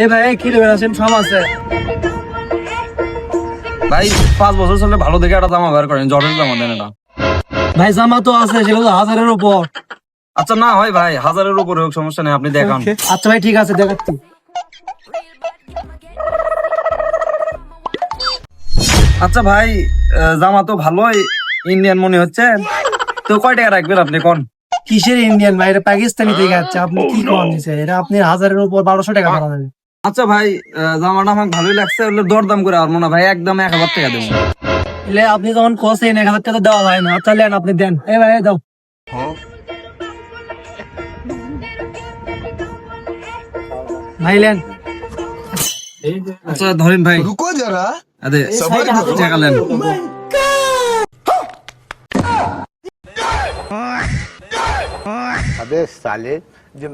এ ভাই কি রে আছেন সব আছে ভাই 5 বছর চলে ভালো দেখে একটা জামা বের করেন, জর্জের জামা দেন এটা। ভাই জামা তো আছে সেগুলো তো 1000-এর উপর। আচ্ছা না হয় ভাই, 1000-এর উপরে হোক, সমস্যা নেই, আপনি দেখান। আচ্ছা ভাই ঠিক আছে দেখাচ্ছি। আচ্ছা ভাই, জামা তো ভালোই ইন্ডিয়ান মনে হচ্ছে, তো কয় টাকা রাখবেন আপনি কোন? কিসের ইন্ডিয়ান ভাই, এটা পাকিস্তানি থেকে আছে, আপনি কি কোন দিছে এটা? আপনি 1000-এর উপর 1200 টাকা ধরা যাবে। আচ্ছা ভাই, জামাটা আমার ভালোই লাগছে, ওগুলো দরদাম করে আর মনে ভাই একদম 1000 টাকা দেবো। এলে আপনি যখন কোসেন 1000 টাকা দেওয়া যায় না, আচ্ছা নেন আপনি দেন। এ ভাই দাও ভাই লেন। আচ্ছা ধরেন ভাই, रुको जरा আরে सबर करो। টাকা নেন। अबे साले जब